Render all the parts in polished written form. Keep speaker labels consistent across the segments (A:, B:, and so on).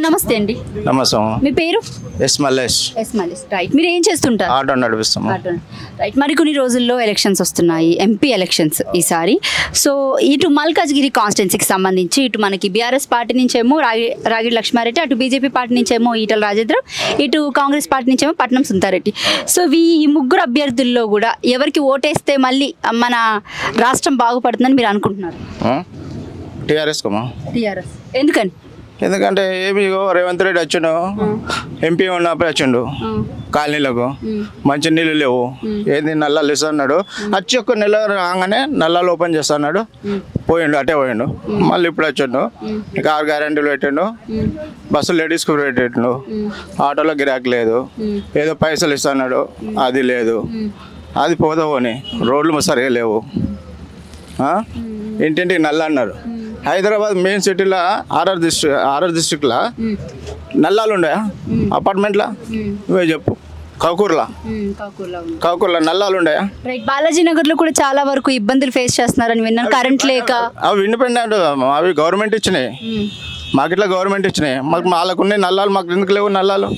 A: నమస్తే అండి.
B: నమస్తే.
A: మీ పేరు?
B: ఎస్ మల్లేష్.
A: రైట్. మీరు ఏం చేస్తుంటారు?
B: ఆటో నడిపిస్తాము.
A: రైట్. మరి కొన్ని రోజుల్లో ఎలక్షన్స్ వస్తున్నాయి, ఎంపీ ఎలక్షన్స్ ఈసారి. సో ఇటు మల్కాజ్గిరి కాన్స్టిట్యున్సీకి సంబంధించి ఇటు మనకి బీఆర్ఎస్ పార్టీ నుంచేమో రాగిడి లక్ష్మారెడ్డి, అటు బీజేపీ పార్టీ నుంచేమో ఈటల రాజేంద్ర, ఇటు కాంగ్రెస్ పార్టీ నుంచేమో పట్నం సుంతారెడ్డి. సో ఈ ముగ్గురు అభ్యర్థుల్లో కూడా ఎవరికి ఓటేస్తే మళ్ళీ మన రాష్ట్రం బాగుపడుతుందని మీరు అనుకుంటున్నారు?
B: టీఆర్ఎస్ కమ్మా.
A: టీఆర్ఎస్ ఎందుకని?
B: ఎందుకంటే ఏమి రేవంత్ రెడ్డి వచ్చిండు, ఎంపీ ఉన్నప్పుడు వచ్చిండు, కాలనీలకు మంచి నీళ్ళు లేవు, ఏంది నల్లాలు ఇస్తున్నాడు, వచ్చి ఒక్క నెల రాగానే నల్లాలు ఓపెన్ చేస్తున్నాడు, పోయిండు, అటే పోయిండు. మళ్ళీ ఇప్పుడు వచ్చిండు, కార్ గ్యారెంటీలు పెట్టిండు, బస్సు లేడీస్కి పెట్టిండు, ఆటోలో గిరాకీ లేదు, ఏదో పైసలు ఇస్తున్నాడు, అది లేదు, అది పోదామని రోడ్లు సరిగా లేవు, ఇంటింటికి నల్ల అన్నారు. హైదరాబాద్ మెయిన్ సిటీలో ఆర్ఆర్ డిస్ట్రిక్ట్లో నల్లాలు ఉన్నాయా? అపార్ట్మెంట్లో నువ్వే చెప్పు. కౌకూర్లో నల్లాలు ఉన్నాయా?
A: బాలాజీ నగర్ లో కూడా చాలా వరకు ఇబ్బందులు ఫేస్ చేస్తున్నారని విన్నాను, కరెంట్ లేక.
B: అవి ఇండిపెండెంట్, అవి గవర్నమెంట్ ఇచ్చినాయి, మాకు ఇట్లా గవర్నమెంట్ ఇచ్చినాయి, మాకు వాళ్ళకున్నాయి నల్లాలు, మాకు ఎందుకు లేవు నల్లాలు?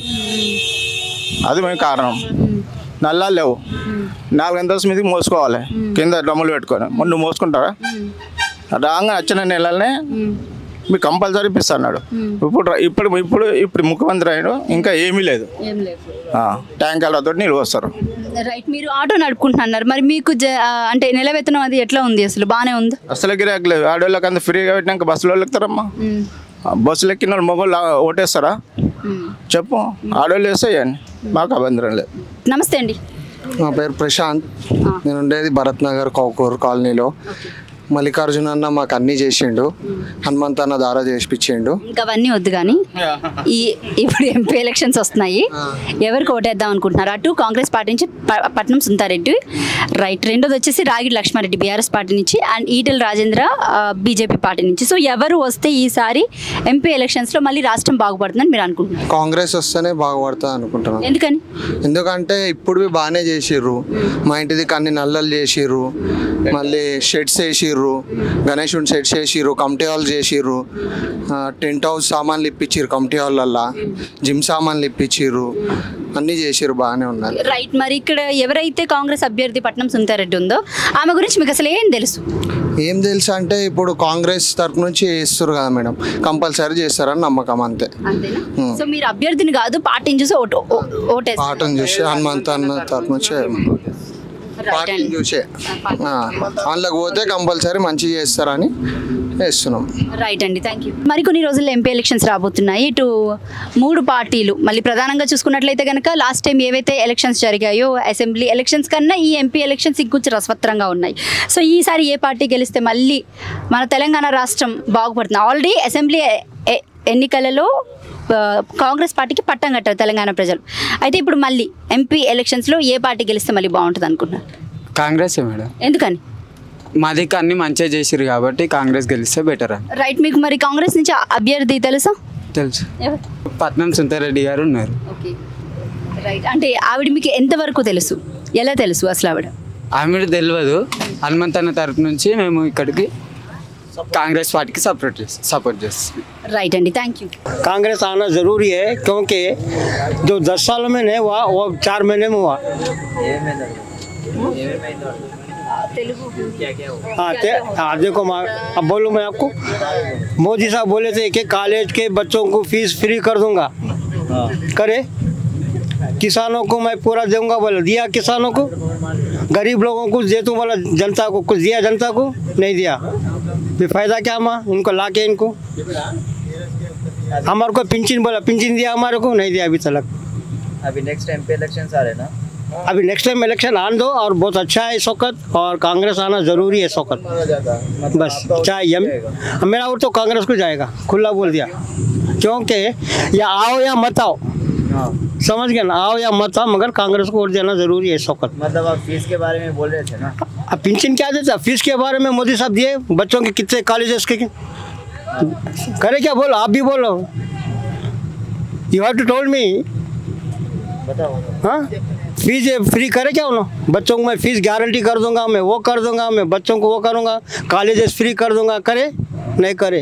B: అది మేము కారణం. నల్లాలు లేవు, 4 అంతస్తుల మీదకి మోసుకోవాలి, కింద డ్రమ్ములు పెట్టుకొని. ముందు మోసుకుంటారా? రాగా వచ్చిన నెలలనే మీకు కంపల్సరీ ఇస్తున్నాడు. ఇప్పుడు ముఖ్యమంత్రి అయిన ఇంకా ఏమీ లేదు, ట్యాంకర్లతో నీళ్ళు వస్తారు.
A: రైట్. మీరు ఆటో నడుపుకుంటున్నారు, మరి మీకు అంటే నెల వేతనం అది ఎట్లా ఉంది? అసలు బాగానే ఉంది?
B: అసలు గిరాకీ లేదు. ఆడవాళ్ళకి అంత ఫ్రీగా పెట్టినాక బస్సులో ఎక్కుతారమ్మా. బస్సులు ఎక్కిన వాళ్ళు మొగోళ్ళు ఓటేస్తారా? చెప్పు. ఆడవాళ్ళు వేస్తాయని మాకు అభ్యంతరం లేదు.
A: నమస్తే అండి.
C: నా పేరు ప్రశాంత్, నేను ఉండేది భరత్ నగర్ కౌకూర్ కాలనీలో. మల్లికార్జున అన్న మాకు అన్నీ చేసిండు, హనుమంత్ అన్న దారా చేసిపించిండు.
A: ఇంకా అవన్నీ వద్దు కానీ ఇప్పుడు ఎంపీ ఎలక్షన్స్ వస్తున్నాయి, ఎవరికి ఓటేద్దాం అనుకుంటున్నారు? అటు కాంగ్రెస్ పార్టీ నుంచి పట్నం సుంతారెడ్డి, రైట్. రెండోది వచ్చేసి రాగిడి లక్ష్మారెడ్డి బీఆర్ఎస్ పార్టీ నుంచి, and Etela Rajendra BJP party నుంచి. సో ఎవరు వస్తే ఈసారి ఎంపీ ఎలక్షన్స్లో మళ్ళీ రాష్ట్రం బాగుపడుతుందని మీరు అనుకుంటున్నారు?
C: కాంగ్రెస్ వస్తేనే బాగుపడుతుంది అనుకుంటున్నాను.
A: ఎందుకని?
C: ఎందుకంటే ఇప్పుడు బాగానే చేసిర్రు, మా ఇంటిది అన్ని నల్లలు చేసిర్రు, మళ్ళీ షెడ్స్ వేసిర్రు, గణేశుని సెట్స్ చేసిర్రు, కమిటీ హాల్ చేసిర్రు, టెంట్ హౌస్ సామాన్లు ఇప్పించారు, కమిటీ హాల్లల్లా జిమ్ సామాన్లు ఇప్పించారు, అన్నీ చేసిర్రు, బాగానే ఉన్నారు.
A: రైట్. మరి ఇక్కడ ఎవరైతే కాంగ్రెస్ అభ్యర్థి పట్నం సుంతారెడ్డి ఉందో ఆమె గురించి మీకు అసలు ఏం తెలుసు?
C: ఏం తెలుసు అంటే ఇప్పుడు కాంగ్రెస్ తరఫు నుంచి చేస్తారు కదా మేడం, కంపల్సరీ చేస్తారని నమ్మకం, అంతే.
A: సో మీరు అభ్యర్థిని కాదు, పార్టీని చూసి ఓటేస్తారు?
C: పార్టీని చూసి హనుమంత్ అన్న తరఫు నుంచి పార్టీని చూసే అందులోకి పోతే కంపల్సరీ మంచిగా చేస్తారని వేస్తున్నాం.
A: రైట్ అండి, థ్యాంక్ యూ. మరికొన్ని రోజుల్లో ఎంపీ ఎలక్షన్స్ రాబోతున్నాయి. ఇటు 3 పార్టీలు మళ్ళీ ప్రధానంగా చూసుకున్నట్లయితే కనుక లాస్ట్ టైం ఏవైతే ఎలక్షన్స్ జరిగాయో అసెంబ్లీ ఎలక్షన్స్ కన్నా ఈ ఎంపీ ఎలక్షన్స్ ఇంకొంచెం రసవత్తరంగా ఉన్నాయి. సో ఈసారి ఏ పార్టీ గెలిస్తే మళ్ళీ మన తెలంగాణ రాష్ట్రం బాగుపడుతుంది? ఆల్రెడీ అసెంబ్లీ ఎన్నికలలో కాంగ్రెస్ పార్టీకి పట్టం కట్టారు తెలంగాణ ప్రజలు. అయితే ఇప్పుడు మళ్ళీ ఎంపీ ఎలక్షన్స్లో ఏ పార్టీ గెలిస్తే మళ్ళీ బాగుంటుంది అనుకుంటున్నారు?
D: కాంగ్రెస్ మేడం.
A: ఎందుకని?
D: మాది అన్ని మంచిగా చేసిరు కాబట్టి కాంగ్రెస్ గెలిస్తే బెటర్ అని.
A: రైట్. మీకు మరి కాంగ్రెస్ నుంచి అభ్యర్థి తెలుసా?
D: తెలుసు, పట్నం సుంతారెడ్డి గారు ఉన్నారు.
A: Okay, right. అంటే ఆవిడ మీకు ఎంతవరకు తెలుసు, ఎలా తెలుసు అసలు?
D: ఆవిడ తెలియదు, హనుమంత్ అన్న తరపు నుంచి మేము ఇక్కడికి कांग्रेस पार्टी की support
A: right Andy thank you.
E: Congress आना ज़रूरी है क्योंकि जो 10 सालों में नहीं हुआ वो 4 महीने में हुआ। हाँ देखो अब बोलूँ मैं आपको, मोदी साहब बोले थे कि कॉलेज के बच्चों को फीस फ्री कर दूंगा, करे? किसानों को मैं पूरा दूंगा बोला, दिया किसानों को? गरीब लोगों को दे दूँ बोला, जनता को कुछ दिया? जनता को नहीं दिया, फिर फायदा क्या हुआ? इनको ला के इनको हमारे को पिंचन बोला, पिंचन दिया हमारे को? नहीं दिया अभी तक।
F: अभी नेक्स्ट टाइम पे इलेक्शन आ रहे ना,
E: अभी नेक्स्ट टाइम इलेक्शन आने दो, और बहुत अच्छा है शौकत, और कांग्रेस आना ज़रूरी है शौकत, बस। चाहे मेरा और तो कांग्रेस को जाएगा, खुला बोल दिया, क्योंकि या आओ या मत आओ, समझ गए ना? आओ या मत आओ, मगर कांग्रेस को वोट देना जरूरी है शौकत।
F: मतलब आप फीस के बारे में बोल रहे थे ना,
E: अब पेंशन क्या देता? फीस के बारे में मोदी साहब दिए, बच्चों के कितने कॉलेजेस के करे? क्या बोलो, आप भी बोलो, you have to told me.
F: बताओ।
E: हाँ, फीस फ्री करे क्या उन्होंने? बच्चों को मैं फीस गारंटी कर दूंगा, मैं वो कर दूंगा, मैं बच्चों को वो करूंगा, कॉलेजेस फ्री कर दूंगा, करे? नहीं करे।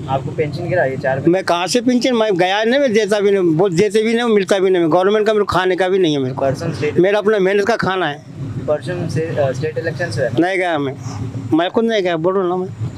F: आपको पेंशन गिरा ये 4
E: मैं कहाँ से पेंशन, मैं गया नहीं, मैं देता भी नहीं, बहुत देते भी नहीं, मिलता भी नहीं, गवर्नमेंट का मेरे को खाने का भी नहीं है मेरे को,
F: पर्सन स्टेट
E: मेरा अपना मेहनत का खाना है।
F: पर्सन से स्टेट इलेक्शन से है ना?
E: नहीं गया मैं खुद नहीं गया, बोल रहा हूँ ना मैं।